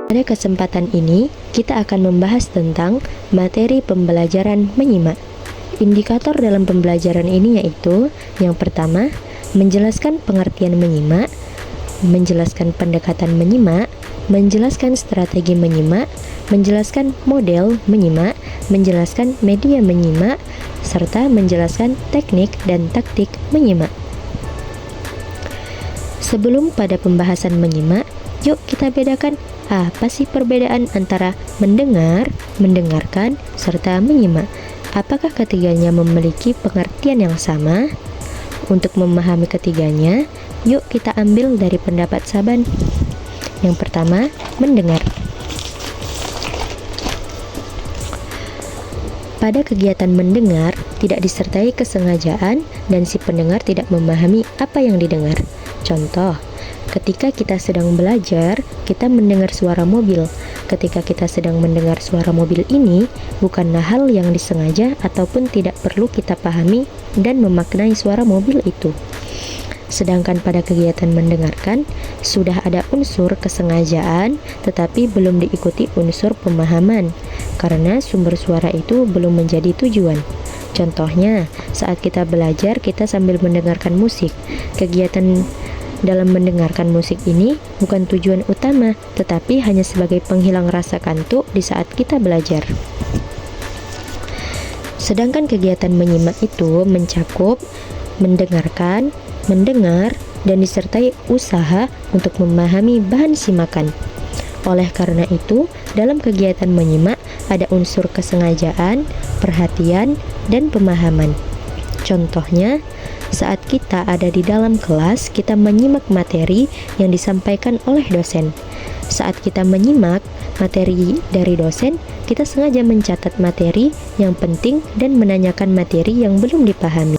Pada kesempatan ini, kita akan membahas tentang materi pembelajaran menyimak. Indikator dalam pembelajaran ini yaitu, yang pertama, menjelaskan pengertian menyimak, menjelaskan pendekatan menyimak, menjelaskan strategi menyimak, menjelaskan model menyimak, menjelaskan media menyimak, serta menjelaskan teknik dan taktik menyimak. Sebelum pada pembahasan menyimak, yuk kita bedakan apa sih perbedaan antara mendengar, mendengarkan, serta menyimak. Apakah ketiganya memiliki pengertian yang sama? Untuk memahami ketiganya, yuk kita ambil dari pendapat Saban. Yang pertama, mendengar. Pada kegiatan mendengar, tidak disertai kesengajaan dan si pendengar tidak memahami apa yang didengar. Contoh, ketika kita sedang belajar, kita mendengar suara mobil. Ketika kita sedang mendengar suara mobil ini, bukanlah hal yang disengaja ataupun tidak perlu kita pahami dan memaknai suara mobil itu. Sedangkan pada kegiatan mendengarkan, sudah ada unsur kesengajaan, tetapi belum diikuti unsur pemahaman, karena sumber suara itu belum menjadi tujuan. Contohnya, saat kita belajar, kita sambil mendengarkan musik. Kegiatan dalam mendengarkan musik ini bukan tujuan utama, tetapi hanya sebagai penghilang rasa kantuk di saat kita belajar. Sedangkan kegiatan menyimak itu mencakup mendengarkan, mendengar, dan disertai usaha untuk memahami bahan simakan. Oleh karena itu, dalam kegiatan menyimak ada unsur kesengajaan, perhatian, dan pemahaman. Contohnya, saat kita ada di dalam kelas, kita menyimak materi yang disampaikan oleh dosen. Saat kita menyimak materi dari dosen, kita sengaja mencatat materi yang penting dan menanyakan materi yang belum dipahami.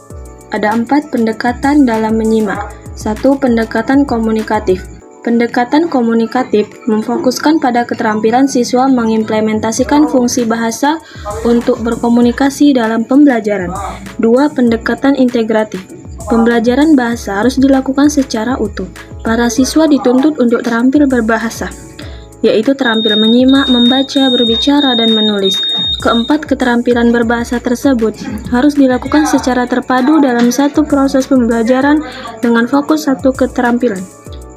Ada 4 pendekatan dalam menyimak. 1. Pendekatan komunikatif. Pendekatan komunikatif memfokuskan pada keterampilan siswa mengimplementasikan fungsi bahasa untuk berkomunikasi dalam pembelajaran. 2. Pendekatan integratif. Pembelajaran bahasa harus dilakukan secara utuh. Para siswa dituntut untuk terampil berbahasa, yaitu terampil menyimak, membaca, berbicara, dan menulis. Keempat, keterampilan berbahasa tersebut harus dilakukan secara terpadu dalam satu proses pembelajaran dengan fokus satu keterampilan.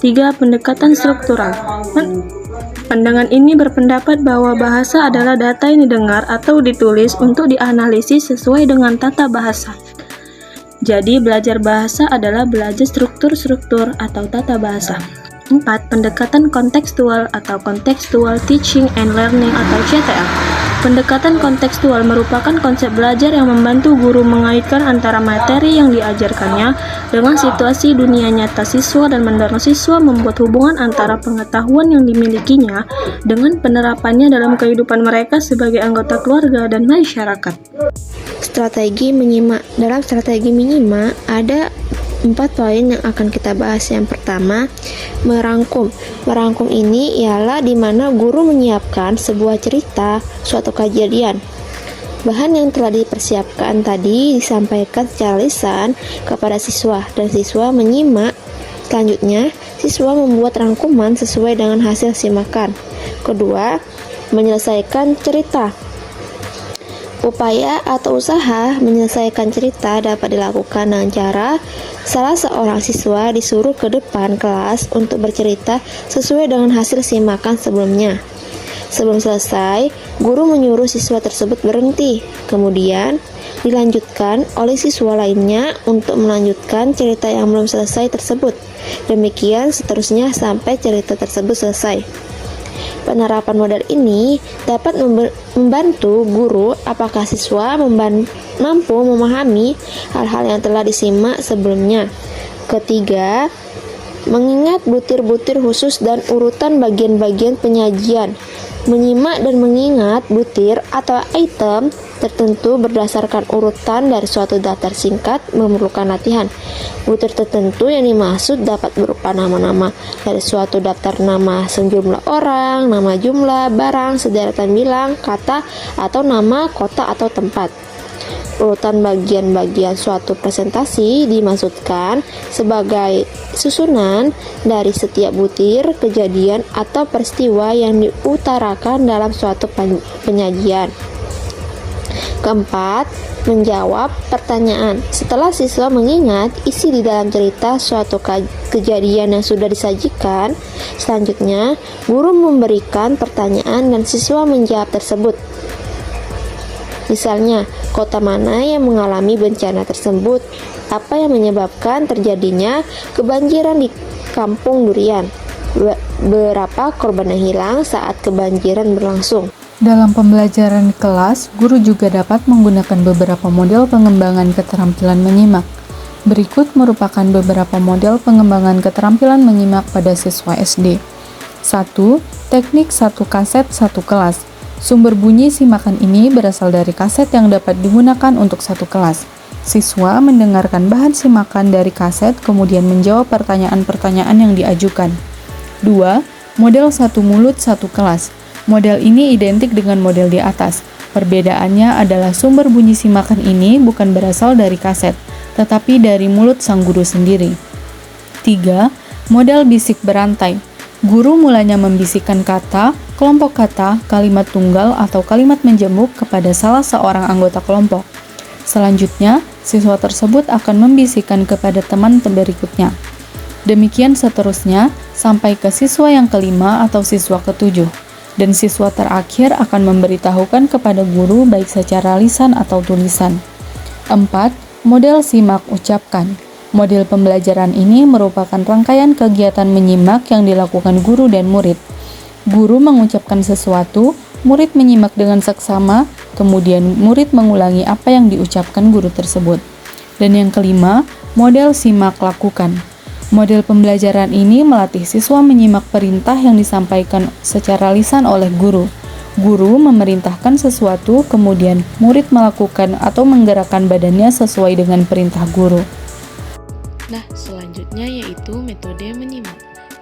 3. Pendekatan struktural. Pandangan ini berpendapat bahwa bahasa adalah data yang didengar atau ditulis untuk dianalisis sesuai dengan tata bahasa. Jadi, belajar bahasa adalah belajar struktur-struktur atau tata bahasa. 4. Pendekatan kontekstual atau Contextual Teaching and Learning atau CTL. Pendekatan kontekstual merupakan konsep belajar yang membantu guru mengaitkan antara materi yang diajarkannya dengan situasi dunia nyata siswa dan mendorong siswa membuat hubungan antara pengetahuan yang dimilikinya dengan penerapannya dalam kehidupan mereka sebagai anggota keluarga dan masyarakat. Strategi menyimak. Dalam strategi menyimak ada 4 poin yang akan kita bahas. Yang pertama, merangkum. Merangkum ini ialah di mana guru menyiapkan sebuah cerita, suatu kejadian. Bahan yang telah dipersiapkan tadi disampaikan secara lisan kepada siswa dan siswa menyimak. Selanjutnya, siswa membuat rangkuman sesuai dengan hasil simakan. Kedua, menyelesaikan cerita. Upaya atau usaha menyelesaikan cerita dapat dilakukan dengan cara salah seorang siswa disuruh ke depan kelas untuk bercerita sesuai dengan hasil simakan sebelumnya. Sebelum selesai, guru menyuruh siswa tersebut berhenti. Kemudian, dilanjutkan oleh siswa lainnya untuk melanjutkan cerita yang belum selesai tersebut. Demikian seterusnya sampai cerita tersebut selesai. Penerapan model ini dapat membantu guru apakah siswa mampu memahami hal-hal yang telah disimak sebelumnya. Ketiga, mengingat butir-butir khusus dan urutan bagian-bagian penyajian. Menyimak dan mengingat butir atau item tertentu berdasarkan urutan dari suatu daftar singkat memerlukan latihan. Butir tertentu yang dimaksud dapat berupa nama-nama dari suatu daftar nama sejumlah orang, nama jumlah, barang, sederetan bilang, kata, atau nama kota atau tempat. Urutan bagian-bagian suatu presentasi dimaksudkan sebagai susunan dari setiap butir kejadian atau peristiwa yang diutarakan dalam suatu penyajian. Keempat, menjawab pertanyaan. Setelah siswa mengingat isi di dalam cerita suatu kejadian yang sudah disajikan, selanjutnya guru memberikan pertanyaan dan siswa menjawab tersebut. Misalnya, kota mana yang mengalami bencana tersebut? Apa yang menyebabkan terjadinya kebanjiran di Kampung Durian? Berapa korban yang hilang saat kebanjiran berlangsung? Dalam pembelajaran di kelas, guru juga dapat menggunakan beberapa model pengembangan keterampilan menyimak. Berikut merupakan beberapa model pengembangan keterampilan menyimak pada siswa SD. 1. Teknik satu kaset satu kelas. Sumber bunyi simakan ini berasal dari kaset yang dapat digunakan untuk satu kelas. Siswa mendengarkan bahan simakan dari kaset kemudian menjawab pertanyaan-pertanyaan yang diajukan. 2. Model satu mulut satu kelas. Model ini identik dengan model di atas. Perbedaannya adalah sumber bunyi simakan ini bukan berasal dari kaset, tetapi dari mulut sang guru sendiri. 3. Model bisik berantai. Guru mulanya membisikkan kata, kelompok kata, kalimat tunggal, atau kalimat menjemuk kepada salah seorang anggota kelompok. Selanjutnya, siswa tersebut akan membisikkan kepada teman berikutnya. Demikian seterusnya, sampai ke siswa yang kelima atau siswa ketujuh. Dan siswa terakhir akan memberitahukan kepada guru baik secara lisan atau tulisan. 4. Model simak ucapkan. Model pembelajaran ini merupakan rangkaian kegiatan menyimak yang dilakukan guru dan murid. Guru mengucapkan sesuatu, murid menyimak dengan seksama, kemudian murid mengulangi apa yang diucapkan guru tersebut. Dan yang kelima, model simak lakukan. Model pembelajaran ini melatih siswa menyimak perintah yang disampaikan secara lisan oleh guru. Guru memerintahkan sesuatu, kemudian murid melakukan atau menggerakkan badannya sesuai dengan perintah guru. Nah, selanjutnya yaitu metode menyimak.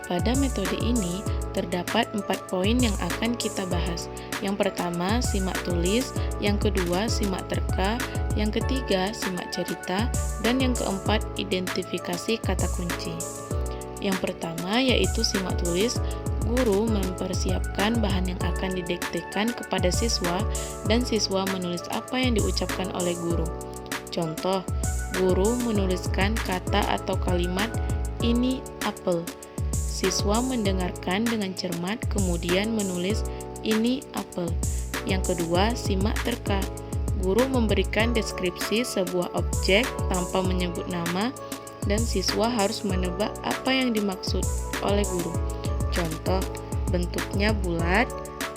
Pada metode ini, terdapat 4 poin yang akan kita bahas. Yang pertama, simak tulis. Yang kedua, simak terka. Yang ketiga, simak cerita. Dan yang keempat, identifikasi kata kunci. Yang pertama, yaitu simak tulis. Guru mempersiapkan bahan yang akan didiktekan kepada siswa, dan siswa menulis apa yang diucapkan oleh guru. Contoh, guru menuliskan kata atau kalimat, "Ini apel." Siswa mendengarkan dengan cermat, kemudian menulis, "Ini apel." Yang kedua, simak terka. Guru memberikan deskripsi sebuah objek tanpa menyebut nama, dan siswa harus menebak apa yang dimaksud oleh guru. Contoh, bentuknya bulat,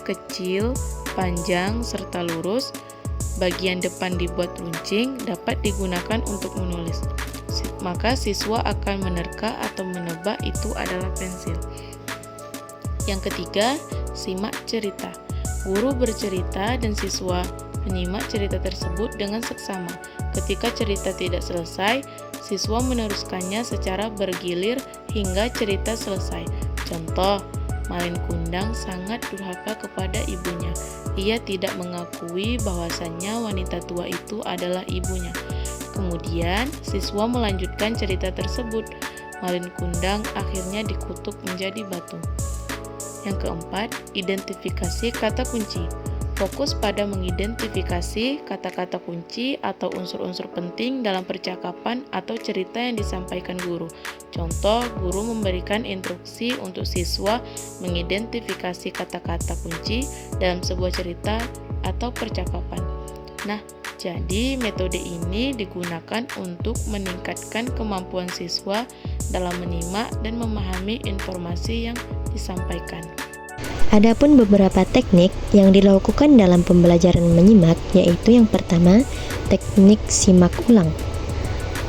kecil, panjang, serta lurus. Bagian depan dibuat runcing, dapat digunakan untuk menulis. Maka siswa akan menerka atau menebak itu adalah pensil. Yang ketiga, simak cerita. Guru bercerita dan siswa menyimak cerita tersebut dengan seksama. Ketika cerita tidak selesai, siswa meneruskannya secara bergilir hingga cerita selesai. Contoh, Malin Kundang sangat durhaka kepada ibunya. Ia tidak mengakui bahwasannya wanita tua itu adalah ibunya. Kemudian, siswa melanjutkan cerita tersebut. Malin Kundang akhirnya dikutuk menjadi batu. Yang keempat, identifikasi kata kunci. Fokus pada mengidentifikasi kata-kata kunci atau unsur-unsur penting dalam percakapan atau cerita yang disampaikan guru. Contoh, guru memberikan instruksi untuk siswa mengidentifikasi kata-kata kunci dalam sebuah cerita atau percakapan. Nah, jadi metode ini digunakan untuk meningkatkan kemampuan siswa dalam menyimak dan memahami informasi yang disampaikan. Adapun beberapa teknik yang dilakukan dalam pembelajaran menyimak, yaitu yang pertama, teknik simak ulang.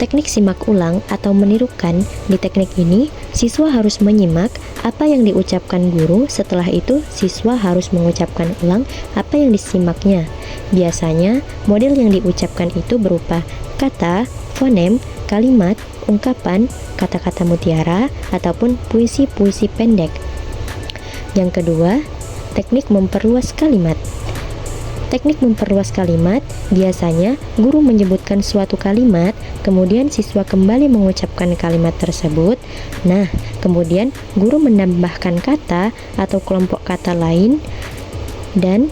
Teknik simak ulang atau menirukan, di teknik ini siswa harus menyimak apa yang diucapkan guru, setelah itu siswa harus mengucapkan ulang apa yang disimaknya. Biasanya, model yang diucapkan itu berupa kata, fonem, kalimat, ungkapan, kata-kata mutiara, ataupun puisi-puisi pendek. Yang kedua, teknik memperluas kalimat. Teknik memperluas kalimat, biasanya guru menyebutkan suatu kalimat, kemudian siswa kembali mengucapkan kalimat tersebut. Nah, kemudian guru menambahkan kata atau kelompok kata lain dan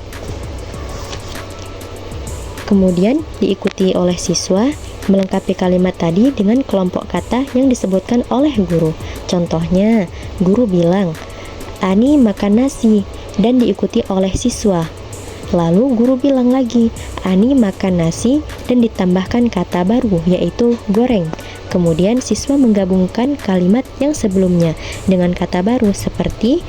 kemudian diikuti oleh siswa melengkapi kalimat tadi dengan kelompok kata yang disebutkan oleh guru. Contohnya, guru bilang, "Ani makan nasi," dan diikuti oleh siswa. Lalu guru bilang lagi, "Ani makan nasi," dan ditambahkan kata baru, yaitu goreng. Kemudian siswa menggabungkan kalimat yang sebelumnya dengan kata baru seperti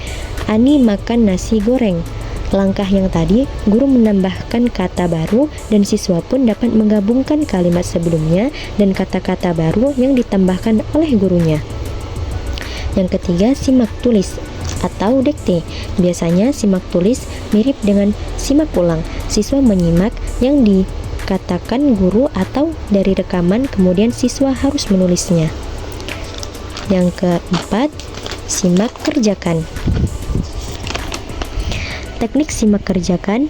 "Ani makan nasi goreng." Langkah yang tadi, guru menambahkan kata baru dan siswa pun dapat menggabungkan kalimat sebelumnya dan kata-kata baru yang ditambahkan oleh gurunya. Yang ketiga, simak tulis atau dikte. Biasanya simak tulis mirip dengan simak ulang. Siswa menyimak yang dikatakan guru atau dari rekaman, kemudian siswa harus menulisnya. Yang keempat, simak kerjakan. Teknik simak kerjakan.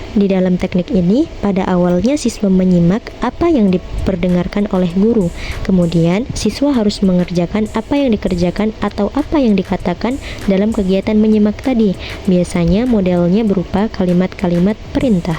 Di dalam teknik ini, pada awalnya siswa menyimak apa yang diperdengarkan oleh guru. Kemudian, siswa harus mengerjakan apa yang dikerjakan atau apa yang dikatakan dalam kegiatan menyimak tadi. Biasanya modelnya berupa kalimat-kalimat perintah.